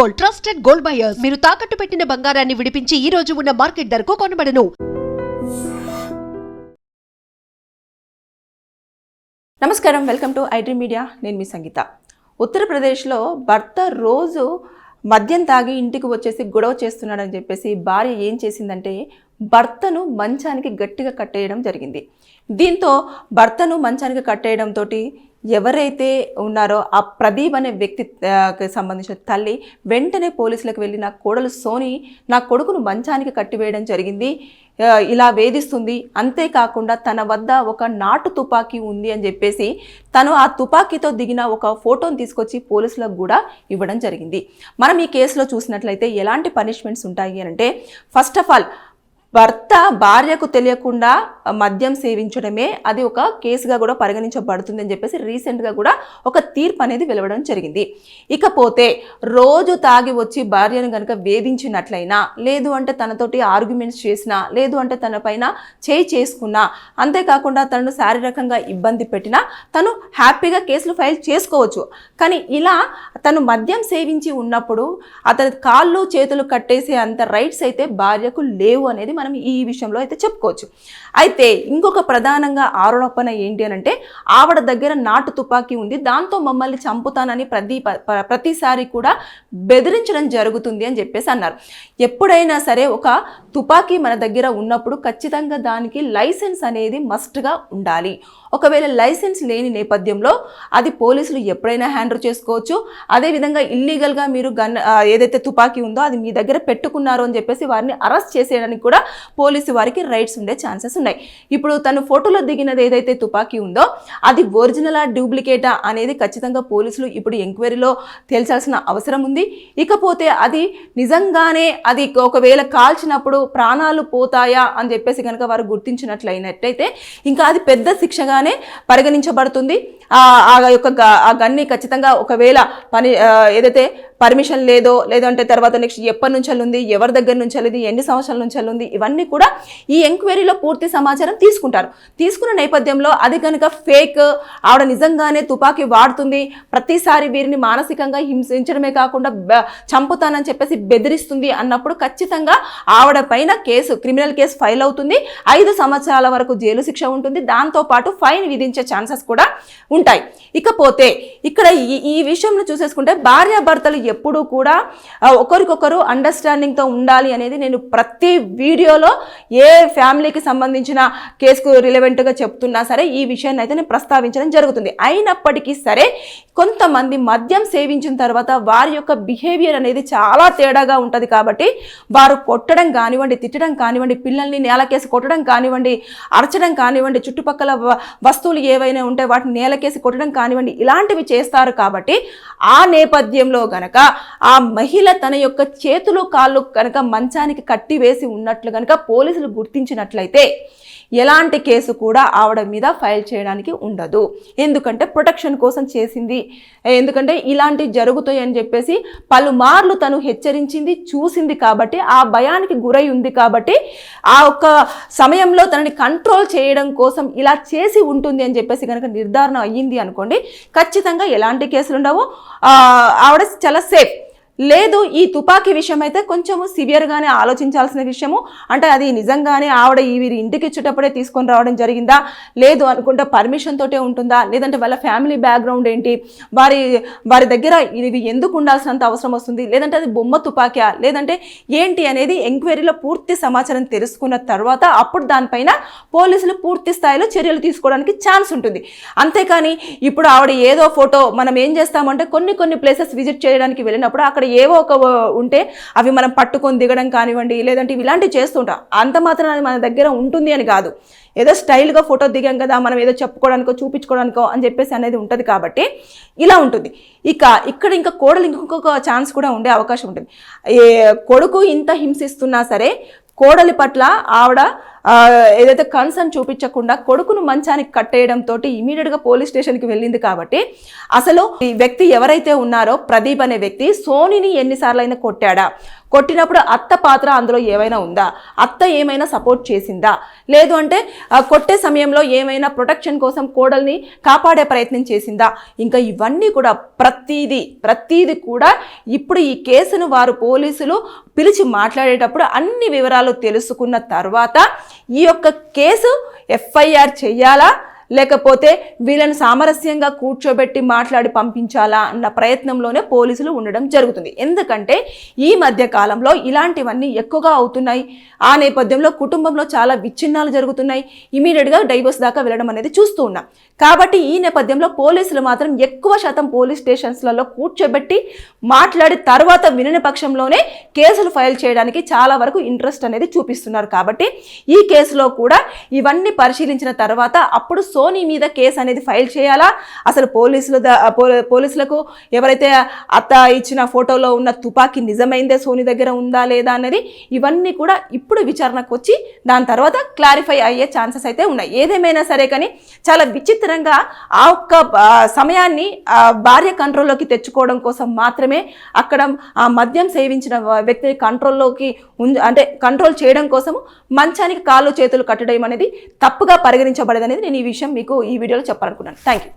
Gold, trusted gold buyers. మీరు తాకట్టు పెట్టిన బంగారాన్ని విడిపించి ఈ రోజు ఉన్న మార్కెట్ ధరకు కొనబడను. నమస్కారం, వెల్కమ్ టు ఐడ్రీమ్ మీడియా. నేను మీ సంగీత. ఉత్తరప్రదేశ్లో భర్త రోజు మద్యం తాగి ఇంటికి వచ్చేసి గొడవ చేస్తున్నాడని చెప్పేసి భార్య ఏం చేసిందంటే భర్తను మంచానికి గట్టిగా కట్టేయడం జరిగింది. దీంతో భర్తను మంచానికి కట్టేయడంతో ఎవరైతే ఉన్నారో ఆ ప్రదీప్ అనే వ్యక్తికి సంబంధించిన తల్లి వెంటనే పోలీసులకు వెళ్ళి నా కోడలు సోని నా కొడుకును మంచానికి కట్టివేయడం జరిగింది, ఇలా వేధిస్తుంది, అంతేకాకుండా తన వద్ద ఒక నాటు తుపాకీ ఉంది అని చెప్పేసి తను ఆ తుపాకీతో దిగిన ఒక ఫోటోని తీసుకొచ్చి పోలీసులకు కూడా ఇవ్వడం జరిగింది. మనం ఈ కేసులో చూసినట్లయితే ఎలాంటి పనిష్మెంట్స్ ఉంటాయి అంటే, ఫస్ట్ ఆఫ్ ఆల్ భర్త భార్యకు తెలియకుండా మద్యం సేవించడమే అది ఒక కేసుగా కూడా పరిగణించబడుతుంది అని చెప్పేసి రీసెంట్గా కూడా ఒక తీర్పు అనేది వెలువడం జరిగింది. ఇకపోతే రోజు తాగి వచ్చి భార్యను కనుక వేధించినట్లయినా, లేదు అంటే తనతోటి ఆర్గ్యుమెంట్స్ చేసినా, లేదు అంటే తన పైన చేయి చేసుకున్నా, అంతేకాకుండా తనను శారీరకంగా ఇబ్బంది పెట్టినా తను హ్యాపీగా కేసులు ఫైల్ చేసుకోవచ్చు. కానీ ఇలా తను మద్యం సేవించి ఉన్నప్పుడు అతని కాళ్ళు చేతులు కట్టేసే అంత రైట్స్ అయితే భార్యకు లేవు అనేది మనం ఈ విషయంలో అయితే చెప్పుకోవచ్చు. అయితే ఇంకొక ప్రధానంగా ఆరోపణ ఏంటి అని అంటే, ఆవిడ దగ్గర నాటు తుపాకీ ఉంది, దాంతో మమ్మల్ని చంపుతానని ప్రతిసారి కూడా బెదిరించడం జరుగుతుంది అని చెప్పేసి అన్నారు. ఎప్పుడైనా సరే ఒక తుపాకీ మన దగ్గర ఉన్నప్పుడు ఖచ్చితంగా దానికి లైసెన్స్ అనేది మస్ట్గా ఉండాలి. ఒకవేళ లైసెన్స్ లేని నేపథ్యంలో అది పోలీసులు ఎప్పుడైనా హ్యాండిల్ చేసుకోవచ్చు. అదేవిధంగా ఇల్లీగల్గా మీరు ఏదైతే తుపాకీ ఉందో అది మీ దగ్గర పెట్టుకున్నారో అని చెప్పేసి వారిని అరెస్ట్ చేసేయడానికి కూడా పోలీసు వారికి రైట్స్ ఉండే ఛాన్సెస్ ఉన్నాయి. ఇప్పుడు తను ఫోటోలో దిగినది ఏదైతే తుపాకీ ఉందో అది ఒరిజినలా డూప్లికేటా అనేది ఖచ్చితంగా పోలీసులు ఇప్పుడు ఎంక్వైరీలో తేల్చాల్సిన అవసరం ఉంది. ఇకపోతే అది నిజంగానే అది ఒకవేళ కాల్చినప్పుడు ప్రాణాలు పోతాయా అని చెప్పేసి కనుక వారు గుర్తించినట్లయినట్టయితే ఇంకా అది పెద్ద శిక్షగా పరిగణించబడుతుంది. ఆ గన్ని ఖచ్చితంగా ఒకవేళ ఏదైతే పర్మిషన్ లేదో, లేదంటే తర్వాత నెక్స్ట్ ఎప్పటి నుంచి ఉంది, ఎవరి దగ్గర నుంచి వెళ్ళింది, ఎన్ని సంవత్సరాల నుంచి ఉంది, ఇవన్నీ కూడా ఈ ఎంక్వైరీలో పూర్తి సమాచారం తీసుకుంటారు. తీసుకున్న నేపథ్యంలో అది కనుక ఫేక్, ఆవిడ నిజంగానే తుపాకీ వాడుతుంది, ప్రతిసారి వీరిని మానసికంగా హింసించడమే కాకుండా చంపుతానని చెప్పేసి బెదిరిస్తుంది అన్నప్పుడు ఖచ్చితంగా ఆవిడ పైన క్రిమినల్ కేసు ఫైల్ అవుతుంది. 5 సంవత్సరాల వరకు జైలు శిక్ష ఉంటుంది. దాంతోపాటు ఫైన్ విధించే ఛాన్సెస్ కూడా ఉంటాయి. ఇకపోతే ఇక్కడ ఈ విషయంలో చూసేసుకుంటే భార్యాభర్తలు ఎప్పుడూ కూడా ఒకరికొకరు అండర్స్టాండింగ్తో ఉండాలి అనేది నేను ప్రతి వీడియోలో ఏ ఫ్యామిలీకి సంబంధించిన కేసుకు రిలవెంట్గా చెప్తున్నా సరే ఈ విషయాన్ని అయితే నేను ప్రస్తావించడం జరుగుతుంది. అయినప్పటికీ సరే కొంతమంది మద్యం సేవించిన తర్వాత వారి యొక్క బిహేవియర్ అనేది చాలా తేడాగా ఉంటుంది. కాబట్టి వారు కొట్టడం కానివ్వండి, తిట్టడం కానివ్వండి, పిల్లల్ని నేలకేసి కొట్టడం కానివ్వండి, అరచడం కానివ్వండి, చుట్టుపక్కల వస్తువులు ఏవైనా ఉంటే వాటిని నేలకేసి కొట్టడం కానివ్వండి, ఇలాంటివి చేస్తారు. కాబట్టి ఆ నేపథ్యంలో గనక ఆ మహిళ తన యొక్క చేతులు కాళ్ళు కనుక మంచానికి కట్టివేసి ఉన్నట్లు కనుక పోలీసులు గుర్తించినట్లయితే ఎలాంటి కేసు కూడా ఆవిడ మీద ఫైల్ చేయడానికి ఉండదు. ఎందుకంటే ప్రొటెక్షన్ కోసం చేసింది. ఎందుకంటే ఇలాంటివి జరుగుతాయి అని చెప్పేసి పలుమార్లు తను హెచ్చరించింది, చూసింది. కాబట్టి ఆ భయానికి గురై ఉంది. కాబట్టి ఆ ఒక్క సమయంలో తనని కంట్రోల్ చేయడం కోసం ఇలా చేసి ఉంటుంది అని చెప్పేసి కనుక నిర్ధారణ అయ్యింది అనుకోండి, ఖచ్చితంగా ఎలాంటి కేసులు ఉండవు. ఆవిడ చాలా సేఫ్. లేదు ఈ తుపాకీ విషయం అయితే కొంచెము సివియర్గానే ఆలోచించాల్సిన విషయము. అంటే అది నిజంగానే ఆవిడ వీరి ఇంటికి ఇచ్చేటప్పుడే తీసుకొని రావడం జరిగిందా, లేదు అనుకుంటే పర్మిషన్ తోటే ఉంటుందా, లేదంటే వాళ్ళ ఫ్యామిలీ బ్యాక్గ్రౌండ్ ఏంటి, వారి దగ్గర ఇది ఎందుకు ఉండాల్సినంత అవసరం వస్తుంది, లేదంటే అది బొమ్మ తుపాకీ, లేదంటే ఏంటి అనేది ఎంక్వైరీలో పూర్తి సమాచారం తెలుసుకున్న తర్వాత అప్పుడు దానిపైన పోలీసులు పూర్తి స్థాయిలో చర్యలు తీసుకోవడానికి ఛాన్స్ ఉంటుంది. అంతేకాని ఇప్పుడు ఆవిడ ఏదో ఫోటో మనం ఏం చేస్తామంటే కొన్ని ప్లేసెస్ విజిట్ చేయడానికి వెళ్ళినప్పుడు అక్కడ ఏవో ఒక ఉంటే అవి మనం పట్టుకొని దిగడం కానివ్వండి, లేదంటే ఇలాంటివి చేస్తుంటాం. అంత మాత్రం అది మన దగ్గర ఉంటుంది అని కాదు. ఏదో స్టైల్గా ఫోటో దిగాం కదా, మనం ఏదో చెప్పుకోవడానికో చూపించుకోవడానికో అని చెప్పేసి అనేది ఉంటుంది. కాబట్టి ఇలా ఉంటుంది. ఇక్కడ ఇంకా కోడలు ఇంకొక ఛాన్స్ కూడా ఉండే అవకాశం ఉంటుంది. కొడుకు ఇంత హింసిస్తున్నా సరే కోడలి పట్ల ఆవిడ ఏదైతే కన్సర్న్ చూపించకుండా కొడుకును మంచానికి కట్టేయడంతో ఇమీడియట్గా పోలీస్ స్టేషన్కి వెళ్ళింది. కాబట్టి అసలు ఈ వ్యక్తి ఎవరైతే ఉన్నారో ప్రదీప్ అనే వ్యక్తి సోనీని ఎన్నిసార్లు కొట్టాడా, కొట్టినప్పుడు అత్త పాత్ర అందులో ఏమైనా ఉందా, అత్త ఏమైనా సపోర్ట్ చేసిందా, లేదు అంటే కొట్టే సమయంలో ఏమైనా ప్రొటెక్షన్ కోసం కోడల్ని కాపాడే ప్రయత్నం చేసిందా, ఇంకా ఇవన్నీ కూడా ప్రతీది కూడా ఇప్పుడు ఈ కేసును వారు పోలీసులు పిలిచి మాట్లాడేటప్పుడు అన్ని వివరాలు తెలుసుకున్న తర్వాత ఈ యొక్క కేసు ఎఫ్ఐఆర్ చేయాలా లేకపోతే వీళ్ళని సామరస్యంగా కూర్చోబెట్టి మాట్లాడి పంపించాలా అన్న ప్రయత్నంలోనే పోలీసులు ఉండడం జరుగుతుంది. ఎందుకంటే ఈ మధ్య కాలంలో ఇలాంటివన్నీ ఎక్కువగా అవుతున్నాయి. ఆ నేపథ్యంలో కుటుంబంలో చాలా విచ్ఛిన్నాలు జరుగుతున్నాయి. ఇమీడియట్గా డైవోర్స్ దాకా వెళ్ళడం అనేది చూస్తూ ఉన్నాం. కాబట్టి ఈ నేపథ్యంలో పోలీసులు మాత్రం ఎక్కువ శాతం పోలీస్ స్టేషన్స్లలో కూర్చోబెట్టి మాట్లాడి తర్వాత వినని పక్షంలోనే కేసులు ఫైల్ చేయడానికి చాలా వరకు ఇంట్రెస్ట్ అనేది చూపిస్తున్నారు. కాబట్టి ఈ కేసులో కూడా ఇవన్నీ పరిశీలించిన తర్వాత అప్పుడు సోనీ మీద కేసు అనేది ఫైల్ చేయాలా, అసలు పోలీసులకు ఎవరైతే అత్త ఇచ్చిన ఫోటోలో ఉన్న తుపాకీ నిజమైందే సోనీ దగ్గర ఉందా లేదా అనేది ఇవన్నీ కూడా ఇప్పుడు విచారణకు వచ్చి దాని తర్వాత క్లారిఫై అయ్యే ఛాన్సెస్ అయితే ఉన్నాయి. ఏదేమైనా సరే కానీ చాలా విచిత్రంగా ఆ ఒక్క సమయాన్ని భార్య కంట్రోల్లోకి తెచ్చుకోవడం కోసం మాత్రమే అక్కడ ఆ మద్యం సేవించిన వ్యక్తిని కంట్రోల్ చేయడం కోసం మంచానికి కాళ్ళు చేతులు కట్టడం అనేది తప్పుగా పరిగణించబడేది అనేది నేను ఈ విషయం మీకు ఈ వీడియోలో చెప్పాలనుకున్నాను. Thank you.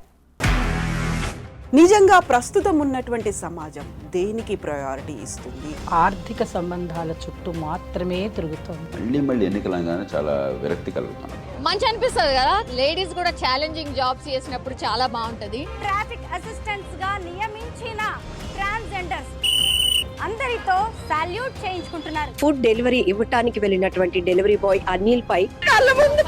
నిజంగా ప్రస్తుతం ఉన్నటువంటి సమాజం దేనికి ప్రయారిటీ ఇస్తుంది? ఆర్థిక సంబంధాల చుట్టూ మాత్రమే తిరుగుతుంది. మళ్ళీ ఎన్నికలంగానే చాలా విరక్తి కలుగుతాను. మంచి అనిపిస్తుంది కదా, లేడీస్ కూడా ఛాలెంజింగ్ జాబ్స్ చేసినప్పుడు చాలా బాగుంటది. ట్రాఫిక్ అసిస్టెంట్స్ గా నియమించిన ట్రాన్స్జెండర్స్ అందరితో సాల్యూట్ చేయించుకుంటున్నారు. ఫుడ్ డెలివరీ ఇవ్వటానికి వెళ్ళినటువంటి డెలివరీ బాయ్ అనిల్ పై కళ్ళ ముందు